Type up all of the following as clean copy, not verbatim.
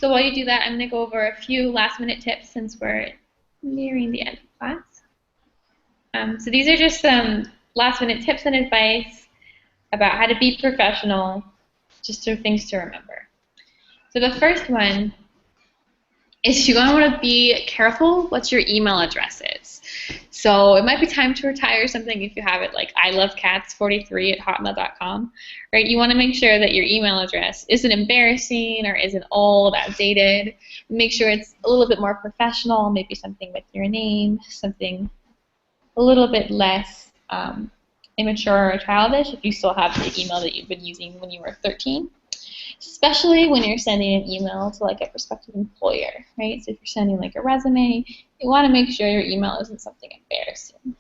So while you do that, I'm going to go over a few last-minute tips since we're nearing the end of class. So these are just some last-minute tips and advice about how to be professional, just some things to remember. So the first one is you're going to want to be careful what your email address is. So it might be time to retire something if you have it like ilovecats43@hotmail.com, right? You want to make sure that your email address isn't embarrassing or isn't old, outdated. Make sure it's a little bit more professional, maybe something with your name, something a little bit less immature or childish if you still have the email that you've been using when you were 13. Especially when you're sending an email to like a prospective employer, right? So if you're sending like a resume, you want to make sure your email isn't something embarrassing.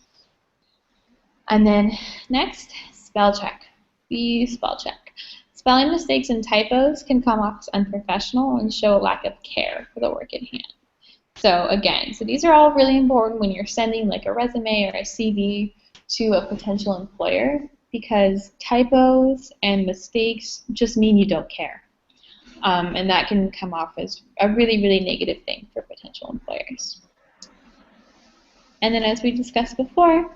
And then next, spell check. Be spell check. Spelling mistakes and typos can come off as unprofessional and show a lack of care for the work at hand. So again, these are all really important when you're sending like a resume or a CV to a potential employer, because typos and mistakes just mean you don't care. And that can come off as a really, really negative thing for potential employers. And then as we discussed before,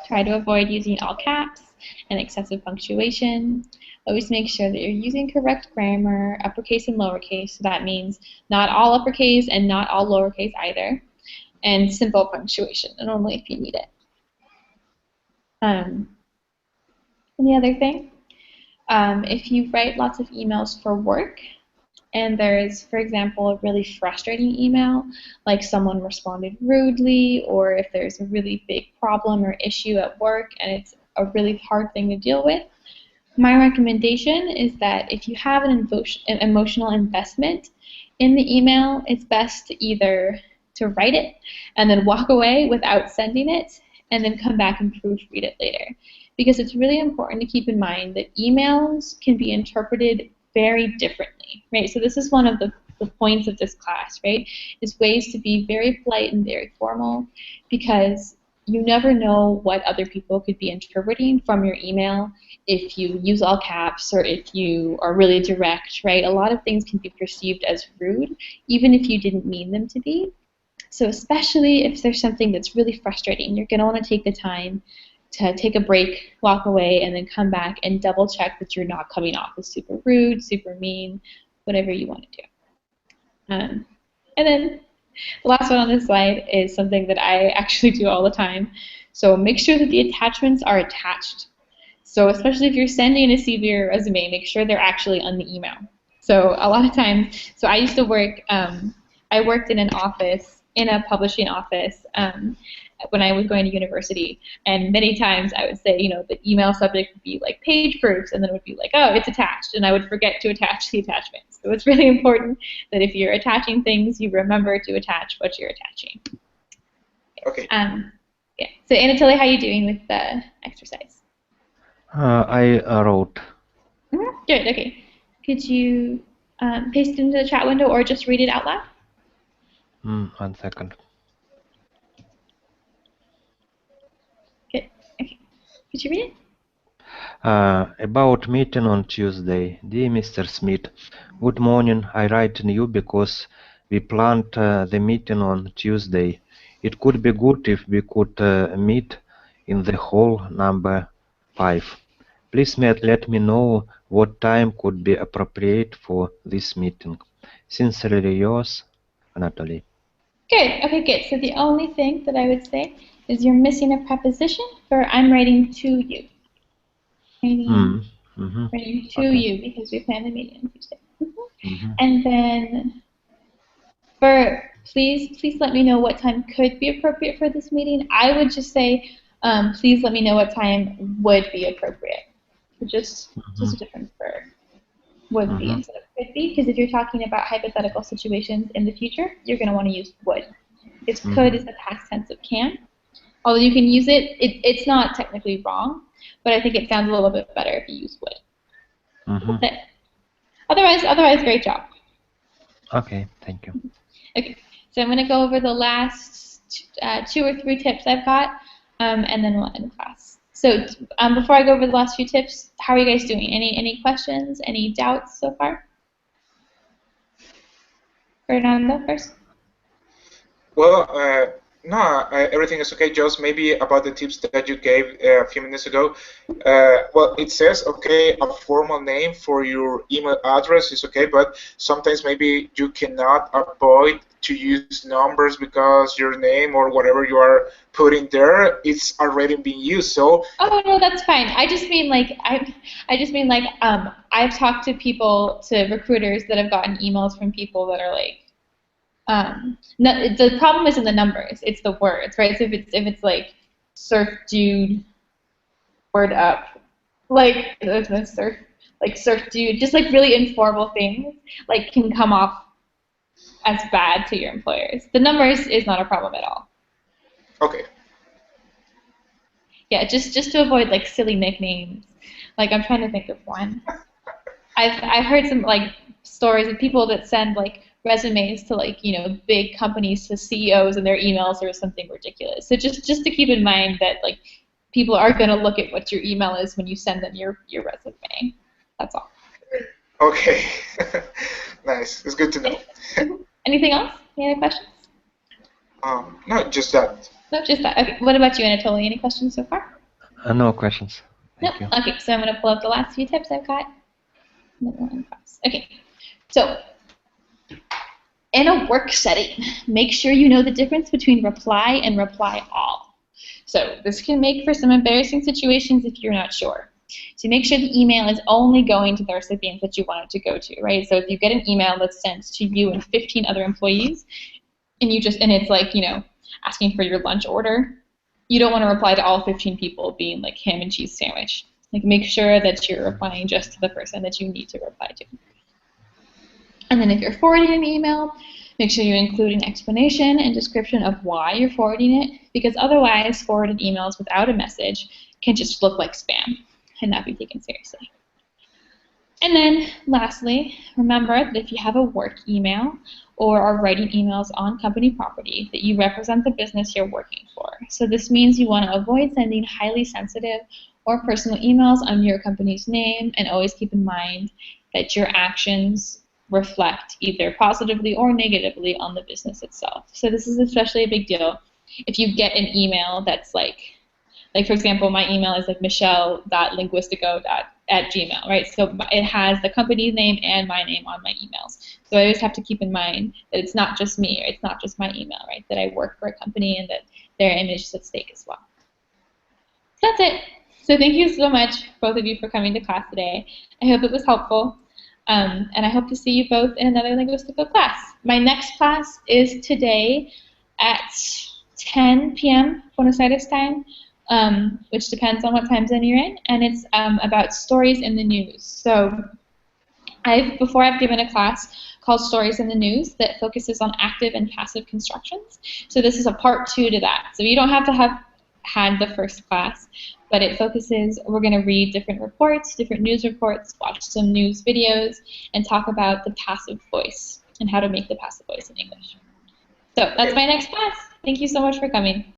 try to avoid using all caps and excessive punctuation. Always make sure that you're using correct grammar, uppercase and lowercase. So that means not all uppercase and not all lowercase either. And simple punctuation, and only if you need it. Any other thing? If you write lots of emails for work, and there's, for example, a really frustrating email, like someone responded rudely, or if there's a really big problem or issue at work and it's a really hard thing to deal with, my recommendation is that if you have an emotional investment in the email, it's best to either to write it and then walk away without sending it, and then come back and proofread it later. Because it's really important to keep in mind that emails can be interpreted very differently, right? So this is one of the points of this class, right? Is ways to be very polite and very formal, because you never know what other people could be interpreting from your email if you use all caps or if you are really direct, right? A lot of things can be perceived as rude, even if you didn't mean them to be. So especially if there's something that's really frustrating, you're going to want to take the time to take a break, walk away, and then come back and double check that you're not coming off as super rude, super mean, whatever you want to do. And then the last one on this slide is something that I actually do all the time. So make sure that the attachments are attached. So especially if you're sending a CV or resume, make sure they're actually on the email. So a lot of times, so I used to work, I worked in an office, in a publishing office, when I was going to university, and many times I would say, you know, the email subject would be like page proofs, and then it would be like, oh, it's attached, and I would forget to attach the attachments. So it's really important that if you're attaching things, you remember to attach what you're attaching. Okay. Yeah. So Anatoly, how are you doing with the exercise? I wrote. Good. Okay. Could you paste it into the chat window or just read it out loud? 1 second. Good. Okay. Could you read it? About meeting on Tuesday. Dear Mr. Smith, good morning. I write you because we planned the meeting on Tuesday. It could be good if we could meet in the hall number 5. Please let me know what time could be appropriate for this meeting. Sincerely yours, Anatoly. Good. Okay, good. So the only thing that I would say is you're missing a preposition for I'm writing to you. Writing to you because we plan the meeting on Tuesday. And then for please let me know what time could be appropriate for this meeting. I would just say please let me know what time would be appropriate. So just a difference for would be instead of could be, because if you're talking about hypothetical situations in the future, you're going to want to use would. Because could is the past tense of can. Although you can use it, it's not technically wrong, but I think it sounds a little bit better if you use would. That's it. Otherwise, great job. Okay, thank you. Okay, so I'm going to go over the last 2 or 3 tips I've got, and then we'll end class. So before I go over the last few tips, how are you guys doing? Any questions? Any doubts so far? Fernando first. Well, no, everything is okay. Just maybe about the tips that you gave a few minutes ago. Well, it says, okay, a formal name for your email address is okay, but sometimes maybe you cannot avoid to use numbers because your name or whatever you are putting there, it's already being used. So, Oh no, that's fine. I just mean like I've talked to people, to recruiters that have gotten emails from people that are like, no, the problem isn't the numbers, it's the words, right? So if it's like surf dude, word up, like there's no surf, like surf dude, just like really informal things, like can come off as bad to your employers. The numbers is not a problem at all. okay. Yeah, just to avoid like silly nicknames. Like I'm trying to think of one. I've heard some like stories of people that send like resumes to like big companies, to CEOs, and their emails are something ridiculous. So just to keep in mind that like people are going to look at what your email is when you send them your resume. That's all. Okay. Nice. It's good to know. Anything else? Any other questions? No, just that. No, just that. Okay. What about you, Anatoly? Any questions so far? No questions. No. Thank you. Okay. So I'm going to pull up the last few tips I've got. Okay. So in a work setting, make sure you know the difference between reply and reply all. So this can make for some embarrassing situations if you're not sure. So make sure the email is only going to the recipients that you want it to go to, right? So if you get an email that's sent to you and 15 other employees, and it's like, asking for your lunch order, you don't want to reply to all 15 people being like ham and cheese sandwich. Like make sure that you're replying just to the person that you need to reply to. And then if you're forwarding an email, make sure you include an explanation and description of why you're forwarding it, because otherwise forwarded emails without a message can just look like spam and not be taken seriously. And then lastly, remember that if you have a work email or are writing emails on company property, that you represent the business you're working for. So this means you want to avoid sending highly sensitive or personal emails under your company's name, and always keep in mind that your actions reflect either positively or negatively on the business itself. So this is especially a big deal if you get an email that's like for example, my email is like michelle.linguistico@gmail, right? So it has the company's name and my name on my emails. So I always have to keep in mind that it's not just me, or it's not just my email, right? That I work for a company and that their image is at stake as well. So that's it. So thank you so much, both of you, for coming to class today. I hope it was helpful. And I hope to see you both in another Linguistico class. My next class is today at 10 p.m. Buenos Aires time, which depends on what time zone you're in, and it's about stories in the news. So before I've given a class called Stories in the News that focuses on active and passive constructions. So this is a part 2 to that. So you don't have to have had the first class, but it focuses, we're going to read different reports, different news reports, watch some news videos, and talk about the passive voice and how to make the passive voice in English. So that's my next class. Thank you so much for coming.